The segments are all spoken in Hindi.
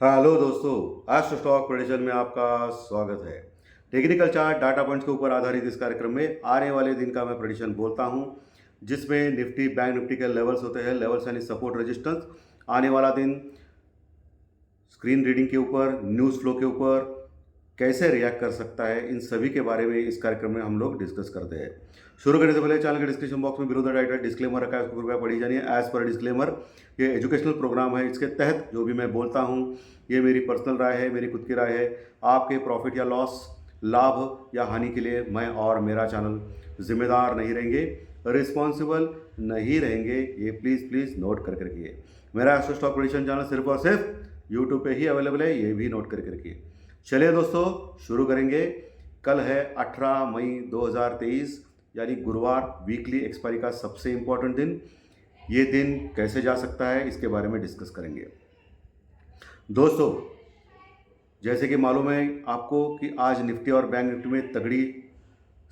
हेलो दोस्तों, आज स्टॉक प्रेडिक्शन में आपका स्वागत है। टेक्निकल चार्ट डाटा पॉइंट्स के ऊपर आधारित इस कार्यक्रम में आने वाले दिन का मैं प्रेडिक्शन बोलता हूं, जिसमें निफ्टी बैंक निफ्टी के लेवल्स होते हैं, लेवल्स यानी सपोर्ट रेजिस्टेंस। आने वाला दिन स्क्रीन रीडिंग के ऊपर, न्यूज़ फ्लो के ऊपर कैसे रिएक्ट कर सकता है, इन सभी के बारे में इस कार्यक्रम में हम लोग डिस्कस करते हैं। शुरू करने से पहले चैनल के डिस्क्रिप्शन बॉक्स में बिलो द टाइटल डिस्क्लेमर रखा है, उसको कृपया पढ़ी जानिए। एज पर डिस्क्लेमर, ये एजुकेशनल प्रोग्राम है, इसके तहत जो भी मैं बोलता हूँ ये मेरी पर्सनल राय है, मेरी खुद की राय है। आपके प्रॉफिट या लॉस, लाभ या हानि के लिए मैं और मेरा चैनल जिम्मेदार नहीं रहेंगे, रिस्पॉन्सिबल नहीं रहेंगे, ये प्लीज़ नोट करके रखिए। मेरा स्टॉक प्रेडिक्शन चैनल सिर्फ और सिर्फ यूट्यूब पे ही अवेलेबल है, ये भी नोट करके रखिए। चलिए दोस्तों, शुरू करेंगे। कल है 18 मई 2023, यानी गुरुवार, वीकली एक्सपायरी का सबसे इंपॉर्टेंट दिन। ये दिन कैसे जा सकता है, इसके बारे में डिस्कस करेंगे। दोस्तों, जैसे कि मालूम है आपको कि आज निफ्टी और बैंक निफ्टी में तगड़ी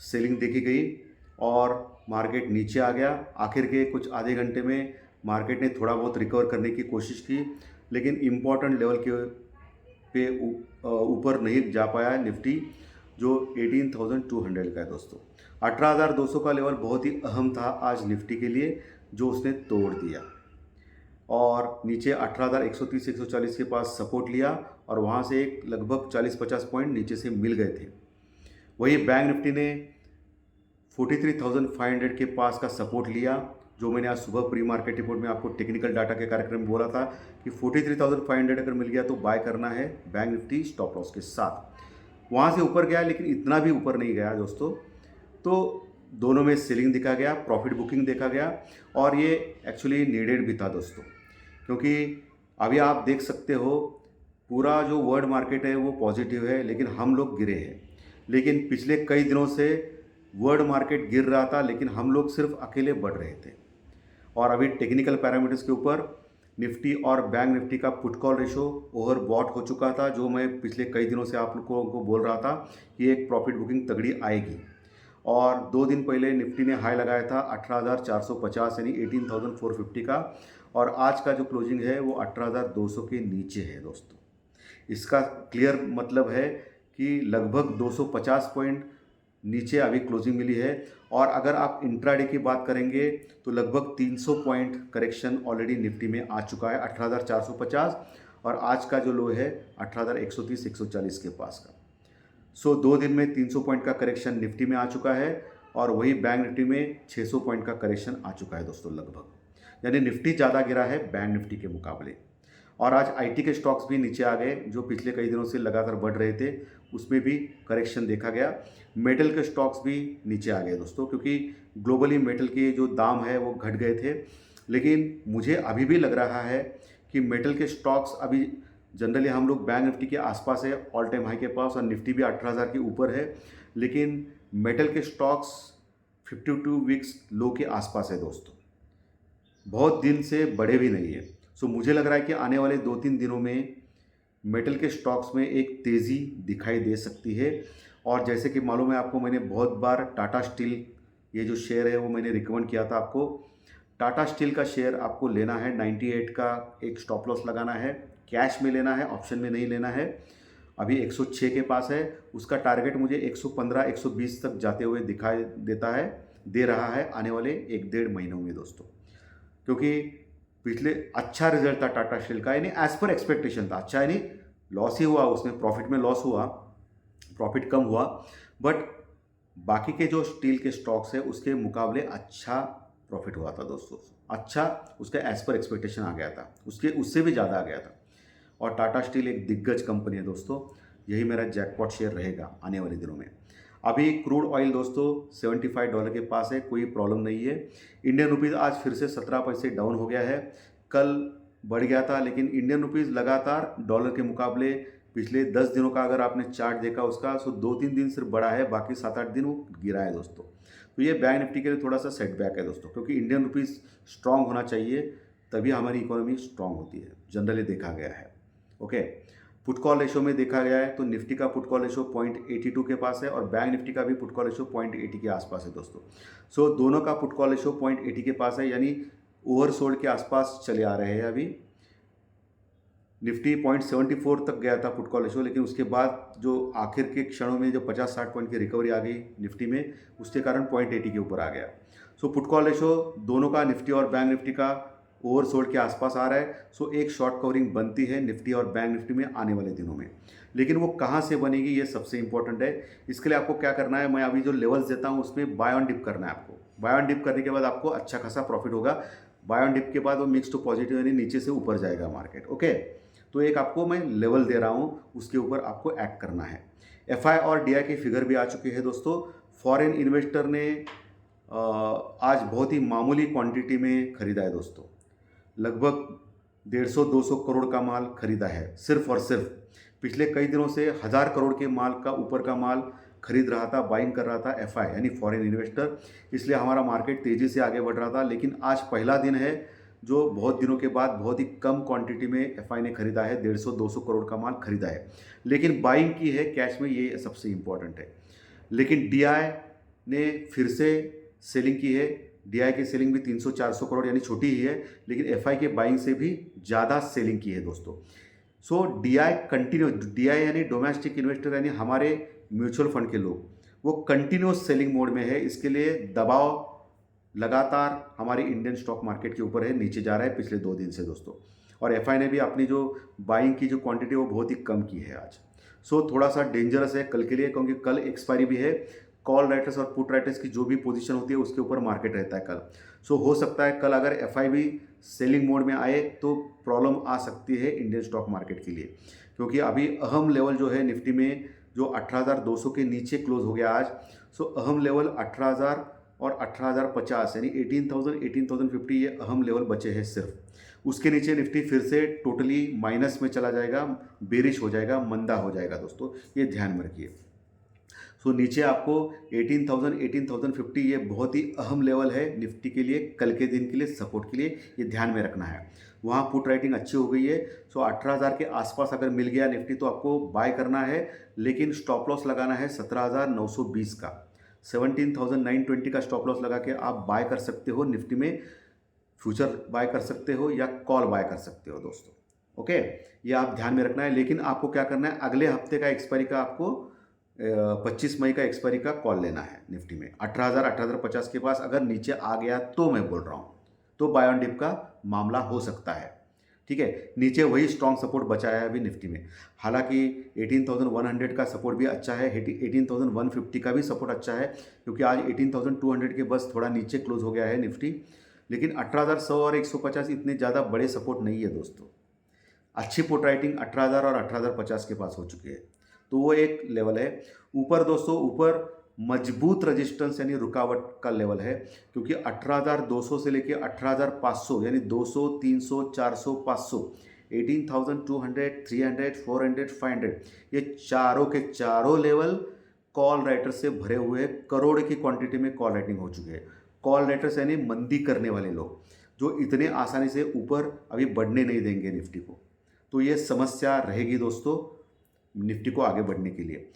सेलिंग देखी गई और मार्केट नीचे आ गया। आखिर के कुछ आधे घंटे में मार्केट ने थोड़ा बहुत रिकवर करने की कोशिश की, लेकिन इम्पॉर्टेंट लेवल के पे ऊपर नहीं जा पाया है निफ्टी, जो 18,200 का है। दोस्तों, 18,200 का लेवल बहुत ही अहम था आज निफ्टी के लिए, जो उसने तोड़ दिया और नीचे 18,130 140 के पास सपोर्ट लिया और वहाँ से एक लगभग 40-50 पॉइंट नीचे से मिल गए थे। वही बैंक निफ्टी ने 43,500 के पास का सपोर्ट लिया, जो मैंने आज सुबह प्री मार्केट रिपोर्ट में आपको टेक्निकल डाटा के कार्यक्रम में बोला था कि 43,500 अगर मिल गया तो बाय करना है बैंक निफ्टी स्टॉप लॉस के साथ। वहाँ से ऊपर गया, लेकिन इतना भी ऊपर नहीं गया दोस्तों। तो दोनों में सेलिंग देखा गया, प्रॉफिट बुकिंग देखा गया और ये एक्चुअली नीडेड भी था दोस्तों, क्योंकि अभी आप देख सकते हो पूरा जो वर्ल्ड मार्केट है वो पॉजिटिव है, लेकिन हम लोग गिरे हैं। लेकिन पिछले कई दिनों से वर्ल्ड मार्केट गिर रहा था, लेकिन हम लोग सिर्फ अकेले बढ़ रहे थे। और अभी टेक्निकल पैरामीटर्स के ऊपर निफ्टी और बैंक निफ्टी का पुट कॉल रेशो ओवरबॉट हो चुका था, जो मैं पिछले कई दिनों से आप लोगों को बोल रहा था कि एक प्रॉफिट बुकिंग तगड़ी आएगी। और 2 दिन पहले निफ्टी ने हाई लगाया था 18,450 यानी 18,450 का, और आज का जो क्लोजिंग है वो 18,200 के नीचे है दोस्तों। इसका क्लियर मतलब है कि लगभग 250 पॉइंट नीचे अभी क्लोजिंग मिली है। और अगर आप इंट्राडे की बात करेंगे तो लगभग 300 पॉइंट करेक्शन ऑलरेडी निफ्टी में आ चुका है, 18,450, और आज का जो लो है 18,130 140 के पास का। सो 2 दिन में 300 पॉइंट का करेक्शन निफ्टी में आ चुका है और वही बैंक निफ्टी में 600 पॉइंट का करेक्शन आ चुका है दोस्तों लगभग। यानी निफ्टी ज़्यादा गिरा है बैंक निफ्टी के मुकाबले। और आज आईटी के स्टॉक्स भी नीचे आ गए, जो पिछले कई दिनों से लगातार बढ़ रहे थे, उसमें भी करेक्शन देखा गया। मेटल के स्टॉक्स भी नीचे आ गए दोस्तों, क्योंकि ग्लोबली मेटल के जो दाम है वो घट गए थे। लेकिन मुझे अभी भी लग रहा है कि मेटल के स्टॉक्स अभी जनरली हम लोग बैंक निफ्टी के आसपास है, ऑल टाइम हाई के पास, और निफ्टी भी 18,000 के ऊपर है, लेकिन मेटल के स्टॉक्स 52 वीक्स लो के आसपास है दोस्तों, बहुत दिन से बढ़े भी नहीं है। सो मुझे लग रहा है कि आने वाले 2-3 दिनों में मेटल के स्टॉक्स में एक तेज़ी दिखाई दे सकती है। और जैसे कि मालूम है आपको, मैंने बहुत बार टाटा स्टील, ये जो शेयर है वो मैंने रिकमेंड किया था आपको। टाटा स्टील का शेयर आपको लेना है, 98 का एक स्टॉप लॉस लगाना है, कैश में लेना है, ऑप्शन में नहीं लेना है। अभी 106 के पास है, उसका टारगेट मुझे 115 120 तक जाते हुए दिखाई दे रहा है आने वाले 1-1.5 महीनों में दोस्तों, क्योंकि पिछले अच्छा रिजल्ट था टाटा स्टील का, यानी एज पर एक्सपेक्टेशन था। अच्छा यानी लॉस ही हुआ, उसमें प्रॉफिट में लॉस हुआ, प्रॉफिट कम हुआ, बट बाकी के जो स्टील के स्टॉक्स है उसके मुकाबले अच्छा प्रॉफिट हुआ था दोस्तों। अच्छा, उसका एज पर एक्सपेक्टेशन आ गया था, उससे भी ज़्यादा आ गया था। और टाटा स्टील एक दिग्गज कंपनी है दोस्तों, यही मेरा जैकपॉट शेयर रहेगा आने वाले दिनों में। अभी क्रूड ऑयल दोस्तों $75 के पास है, कोई प्रॉब्लम नहीं है। इंडियन रुपीज़ आज फिर से 17 पैसे डाउन हो गया है, कल बढ़ गया था, लेकिन इंडियन रुपीज़ लगातार डॉलर के मुकाबले पिछले 10 दिनों का अगर आपने चार्ट देखा उसका, सो 2-3 दिन सिर्फ बढ़ा है, बाकी 7-8 दिन वो गिरा है दोस्तों। तो ये बैंक निफ्टी के लिए थोड़ा सा सेटबैक है दोस्तों, क्योंकि इंडियन रुपीज़ स्ट्रांग होना चाहिए, तभी हमारी इकोनॉमी स्ट्रांग होती है, जनरली देखा गया है। ओके, पुट कॉल रेशो में देखा गया है तो निफ्टी का पुट कॉल रेशो 0.82 के पास है और बैंक निफ्टी का भी पुट कॉल रेशो 0.80 के आसपास है दोस्तों। सो दोनों का पुट कॉल रेशो 0.80 के पास है, यानी ओवरसोल्ड के आसपास चले आ रहे हैं अभी। निफ्टी 0.74 तक गया था पुट कॉल रेशो, लेकिन उसके बाद जो आखिर के क्षणों में जो 50-60 पॉइंट की रिकवरी आ गई निफ्टी में, उसके कारण 0.80 के ऊपर आ गया। सो पुट कॉल रेशो दोनों का, निफ्टी और बैंक निफ्टी का, ओवरसोल्ड के आसपास आ रहा है। सो एक शॉर्ट कवरिंग बनती है निफ्टी और बैंक निफ्टी में आने वाले दिनों में, लेकिन वो कहाँ से बनेगी ये सबसे इंपॉर्टेंट है। इसके लिए आपको क्या करना है, मैं अभी जो लेवल्स देता हूँ उसमें बाय ऑन डिप करना है आपको। बाय ऑन डिप करने के बाद आपको अच्छा खासा प्रॉफिट होगा। बाय ऑन डिप के बाद वो मिक्स टू पॉजिटिव यानी नीचे से ऊपर जाएगा मार्केट। ओके, तो एक आपको मैं लेवल दे रहा हूँ, उसके ऊपर आपको एक्ट करना है। एफआई और डीआई के फिगर भी आ चुके हैं दोस्तों। फॉरेन इन्वेस्टर ने आज बहुत ही मामूली क्वांटिटी में खरीदा है दोस्तों, लगभग 150-200 करोड़ का माल खरीदा है सिर्फ और सिर्फ। पिछले कई दिनों से 1000 करोड़ के माल का ऊपर का माल खरीद रहा था, बाइंग कर रहा था एफआई यानी फॉरेन इन्वेस्टर, इसलिए हमारा मार्केट तेज़ी से आगे बढ़ रहा था। लेकिन आज पहला दिन है जो बहुत दिनों के बाद बहुत ही कम क्वांटिटी में एफआई ने खरीदा है, 150-200 करोड़ का माल खरीदा है, लेकिन बाइंग की है कैश में, ये सबसे इम्पोर्टेंट है। लेकिन डीआई ने फिर से सेलिंग की है। डीआई की सेलिंग भी 300-400 करोड़ यानी छोटी ही है, लेकिन एफआई के बाइंग से भी ज़्यादा सेलिंग की है दोस्तों। सो डीआई कंटिन्यू, डीआई यानी डोमेस्टिक इन्वेस्टर यानी हमारे म्यूचुअल फंड के लोग, वो कंटिन्यूस सेलिंग मोड में है। इसके लिए दबाव लगातार हमारी इंडियन स्टॉक मार्केट के ऊपर है, नीचे जा रहा है पिछले 2 दिन से दोस्तों। और एफआई ने भी अपनी जो बाइंग की जो क्वांटिटी वो बहुत ही कम की है आज। सो थोड़ा सा डेंजरस है कल के लिए, क्योंकि कल एक्सपायरी भी है। कॉल राइटर्स और पुट राइटर्स की जो भी पोजीशन होती है उसके ऊपर मार्केट रहता है कल। सो हो सकता है कल अगर एफआई भी सेलिंग मोड में आए तो प्रॉब्लम आ सकती है इंडियन स्टॉक मार्केट के लिए, क्योंकि अभी अहम लेवल जो है निफ्टी में जो 18,200 के नीचे क्लोज हो गया आज। सो अहम लेवल 18,000 और 18,050 यानी 18,000 18,050 ये अहम लेवल बचे हैं सिर्फ। उसके नीचे निफ्टी फिर से टोटली माइनस में चला जाएगा, बेरिश हो जाएगा, मंदा हो जाएगा दोस्तों, ये ध्यान में रखिए। सो नीचे आपको 18,000 18,050 ये बहुत ही अहम लेवल है निफ्टी के लिए, कल के दिन के लिए सपोर्ट के लिए, ये ध्यान में रखना है। वहाँ पुट राइटिंग अच्छी हो गई है। सो 18,000 के आसपास अगर मिल गया निफ्टी तो आपको बाय करना है, लेकिन स्टॉप लॉस लगाना है 17,920 का। 17,920 का स्टॉप लॉस लगा के आप बाय कर सकते हो निफ्टी में, फ्यूचर बाय कर सकते हो या कॉल बाय कर सकते हो दोस्तों। ओके, ये आप ध्यान में रखना है। लेकिन आपको क्या करना है, अगले हफ्ते का एक्सपायरी का आपको 25 मई का एक्सपायरी का कॉल लेना है निफ्टी में। 18,000 18,050 के पास अगर नीचे आ गया तो मैं बोल रहा हूँ, तो बाय ऑन डिप का मामला हो सकता है। ठीक है, नीचे वही स्ट्रॉन्ग सपोर्ट बचाया है अभी निफ्टी में। हालांकि 18,100 का सपोर्ट भी अच्छा है, 18,150 का भी सपोर्ट अच्छा है, क्योंकि आज 18,200 के बस थोड़ा नीचे क्लोज हो गया है निफ्टी। लेकिन 18,100 और 150 इतने ज़्यादा बड़े सपोर्ट नहीं है दोस्तों। अच्छी पुट राइटिंग 18,000 और 18,050 के पास हो चुकी है, तो वो एक लेवल है। ऊपर दोस्तों, ऊपर मजबूत रेजिस्टेंस यानी रुकावट का लेवल है, क्योंकि 18,200 से लेके 18,500 यानी 200 300 400 500 18,200 300 400 500 ये चारों के चारों लेवल कॉल राइटर से भरे हुए करोड़ की क्वांटिटी में कॉल राइटिंग हो चुके हैं। कॉल राइटर्स यानी मंदी करने वाले लोग, जो इतने आसानी से ऊपर अभी बढ़ने नहीं देंगे निफ्टी को। तो ये समस्या रहेगी दोस्तों निफ्टी को आगे बढ़ने के लिए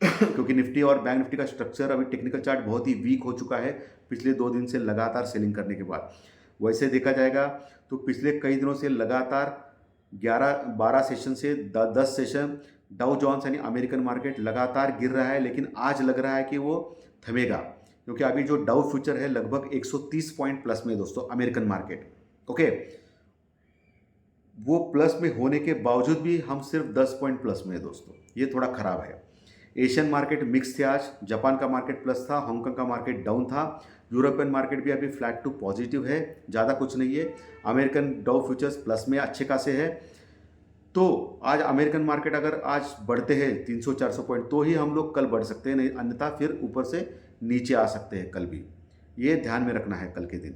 क्योंकि निफ्टी और बैंक निफ्टी का स्ट्रक्चर अभी टेक्निकल चार्ट बहुत ही वीक हो चुका है पिछले 2 दिन से लगातार सेलिंग करने के बाद। वैसे देखा जाएगा तो पिछले कई दिनों से लगातार 11-12 सेशन से 10 सेशन डाउ जोन्स यानी अमेरिकन मार्केट लगातार गिर रहा है, लेकिन आज लग रहा है कि वो थमेगा, क्योंकि अभी जो डाउ फ्यूचर है लगभग 130 पॉइंट प्लस में दोस्तों अमेरिकन मार्केट। ओके, वो प्लस में होने के बावजूद भी हम सिर्फ 10 पॉइंट प्लस में है दोस्तों, ये थोड़ा खराब है। एशियन मार्केट मिक्स थे आज, जापान का मार्केट प्लस था, हांगकांग का मार्केट डाउन था, यूरोपियन मार्केट भी अभी फ्लैट टू पॉजिटिव है, ज़्यादा कुछ नहीं है। अमेरिकन डाउ फ्यूचर्स प्लस में अच्छे खासे है। तो आज अमेरिकन मार्केट अगर आज बढ़ते हैं 300-400 पॉइंट तो ही हम लोग कल बढ़ सकते हैं, नहीं अन्यथा फिर ऊपर से नीचे आ सकते हैं कल भी। ये ध्यान में रखना है कल के दिन,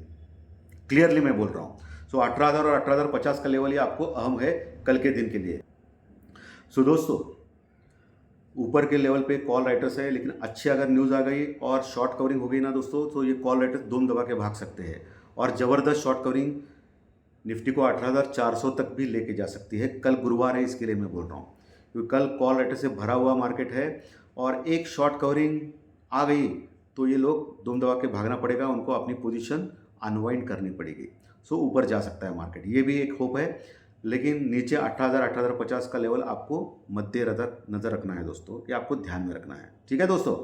क्लियरली मैं बोल रहा हूँ। सो 18,000 और 18,050 का लेवल ये आपको अहम है कल के दिन के लिए। सो दोस्तों, ऊपर के लेवल पे कॉल राइटर्स है, लेकिन अच्छी अगर न्यूज़ आ गई और शॉर्ट कवरिंग हो गई ना दोस्तों, तो ये कॉल राइटर्स दोम दबा के भाग सकते हैं और ज़बरदस्त शॉर्ट कवरिंग निफ्टी को 18,400 तक भी लेके जा सकती है। कल गुरुवार है, इसके लिए मैं बोल रहा हूँ, क्योंकि कल कॉल राइटर से भरा हुआ मार्केट है और एक शॉर्ट कवरिंग आ गई तो ये लोग दुम दबा के भागना पड़ेगा, उनको अपनी पोजीशन अनवाइंड करनी पड़ेगी। सो ऊपर जा सकता है मार्केट, ये भी एक होप है। लेकिन नीचे 18,000 18,050 का लेवल आपको मध्य नज़र रखना है दोस्तों, ये आपको ध्यान में रखना है। ठीक है दोस्तों,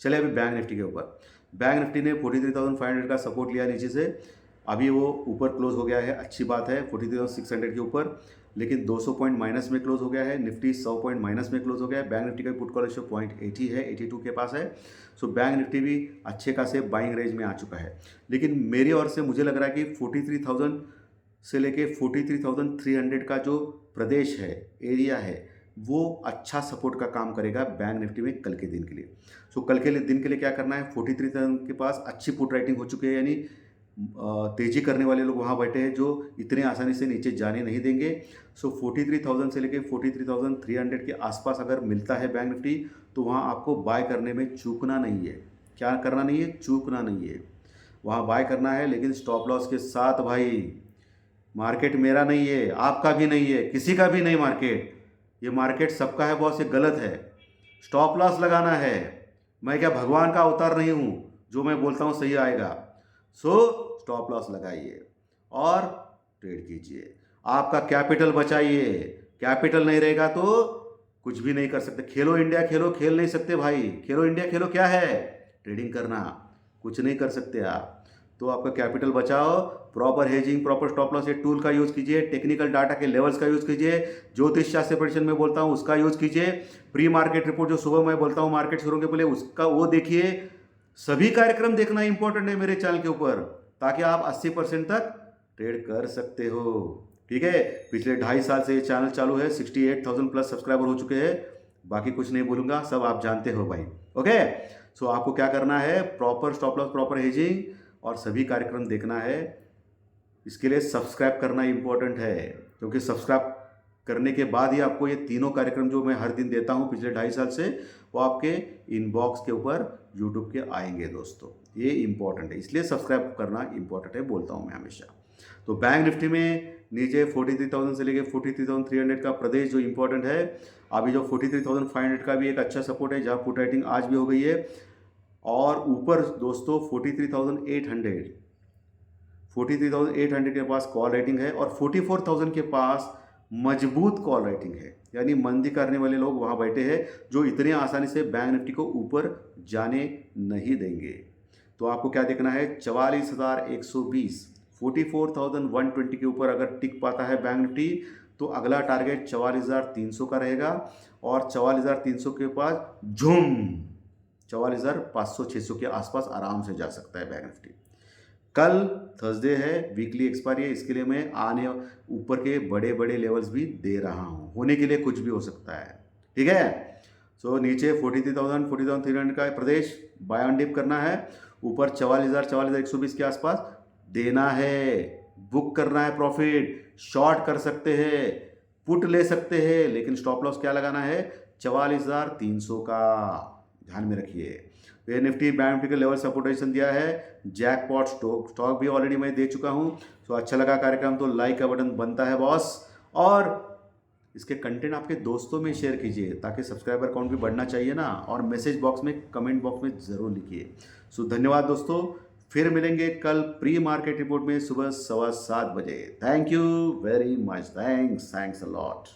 चलिए अभी बैंक निफ्टी के ऊपर। बैंक निफ्टी ने 43,500 का सपोर्ट लिया नीचे से, अभी वो ऊपर क्लोज हो गया है, अच्छी बात है 43,600 के ऊपर, लेकिन 200 पॉइंट माइनस में क्लोज हो गया है। निफ्टी 100 पॉइंट माइनस में क्लोज हो गया है। बैंक निफ्टी का पुट कॉल रेशियो 0.80 है, 82 के पास है। सो बैंक निफ्टी भी अच्छे खासे बाइंग रेंज में आ चुका है, लेकिन मेरी ओर से मुझे लग रहा है कि 43,000 से लेके 43,300 का जो प्रदेश है, एरिया है, वो अच्छा सपोर्ट का काम करेगा बैंक निफ्टी में कल के दिन के लिए। सो कल के दिन के लिए क्या करना है, 43,000 के पास अच्छी पुट राइटिंग हो चुकी है, यानी तेजी करने वाले लोग वहाँ बैठे हैं जो इतने आसानी से नीचे जाने नहीं देंगे। सो 43,000 से लेके 43,300 के आसपास अगर मिलता है बैंक निफ्टी, तो वहाँ आपको बाय करने में चूकना नहीं है। क्या करना नहीं है? चूकना नहीं है, वहाँ बाय करना है, लेकिन स्टॉप लॉस के साथ भाई। मार्केट मेरा नहीं है, आपका भी नहीं है, किसी का भी नहीं मार्केट, ये मार्केट सबका है बॉस, ये गलत है। स्टॉप लॉस लगाना है। मैं क्या भगवान का अवतार नहीं हूँ जो मैं बोलता हूँ सही आएगा। सो स्टॉप लॉस लगाइए और ट्रेड कीजिए, आपका कैपिटल बचाइए। कैपिटल नहीं रहेगा तो कुछ भी नहीं कर सकते। खेलो इंडिया खेलो, खेल नहीं सकते भाई। खेलो इंडिया खेलो क्या है? ट्रेडिंग करना, कुछ नहीं कर सकते आप। तो आपका कैपिटल बचाओ, proper hedging, proper stop loss, ये टूल का यूज़ कीजिए, टेक्निकल डाटा के लेवल्स का यूज़ कीजिए, ज्योतिष शास्त्र प्रेडिक्शन में बोलता हूँ उसका यूज़ कीजिए, प्री मार्केट रिपोर्ट जो सुबह मैं बोलता हूँ मार्केट शुरू के पहले उसका वो देखिए। सभी कार्यक्रम देखना इंपॉर्टेंट है मेरे चैनल के ऊपर, ताकि आप 80% तक ट्रेड कर सकते हो। ठीक है, पिछले 2.5 साल से ये चैनल चालू है, 68,000 प्लस सब्सक्राइबर हो चुके हैं। बाकी कुछ नहीं बोलूँगा, सब आप जानते हो भाई। ओके, सो आपको क्या करना है, proper stop loss, proper hedging और सभी कार्यक्रम देखना है। इसके लिए सब्सक्राइब करना इंपॉर्टेंट है, क्योंकि सब्सक्राइब करने के बाद ही आपको ये तीनों कार्यक्रम जो मैं हर दिन देता हूँ पिछले 2.5 साल से, वो आपके इनबॉक्स के ऊपर यूट्यूब के आएंगे दोस्तों। ये इंपॉर्टेंट है, इसलिए सब्सक्राइब करना इंपॉर्टेंट है, बोलता हूँ मैं हमेशा। तो बैंक निफ्टी में नीचे 43,000 से लेके 43,300 का प्रदेश जो इंपॉर्टेंट है। अभी जो 43,500 का भी एक अच्छा सपोर्ट है, जहाँ पुट राइटिंग आज भी हो गई है। और ऊपर दोस्तों 43,800 के पास कॉल राइटिंग है, और 44,000 के पास मजबूत कॉल राइटिंग है, यानी मंदी करने वाले लोग वहाँ बैठे हैं जो इतने आसानी से बैंक निफ्टी को ऊपर जाने नहीं देंगे। तो आपको क्या देखना है, 44,120, 44,120 के ऊपर अगर टिक पाता है बैंक निफ्टी, तो अगला टारगेट 44,300 का रहेगा, और 44,300 के पास झूम 44,500-600 के आसपास आराम से जा सकता है बैंक निफ्टी। कल थर्सडे है, वीकली एक्सपायरी है, इसके लिए मैं आने ऊपर के बड़े बड़े लेवल्स भी दे रहा हूँ, होने के लिए कुछ भी हो सकता है। ठीक है, सो नीचे 43,000 43,300 का प्रदेश बाय ऑन डिप करना है, ऊपर 44,120 के आसपास देना है, बुक करना है प्रॉफिट। शॉर्ट कर सकते हैं, पुट ले सकते हैं, लेकिन स्टॉप लॉस क्या लगाना है, 44,300 का, ध्यान में रखिए। फिर निफ्टी बैंक निफ्टी का लेवल सपोर्टेशन दिया है, जैकपॉट स्टॉक भी ऑलरेडी मैं दे चुका हूँ। सो अच्छा लगा कार्यक्रम तो लाइक का बटन बनता है बॉस, और इसके कंटेंट आपके दोस्तों में शेयर कीजिए, ताकि सब्सक्राइबर काउंट भी बढ़ना चाहिए ना। और मैसेज बॉक्स में, कमेंट बॉक्स में ज़रूर लिखिए। सो धन्यवाद दोस्तों, फिर मिलेंगे कल प्री मार्केट रिपोर्ट में सुबह 7:15 बजे। Thank you very much, thanks a lot.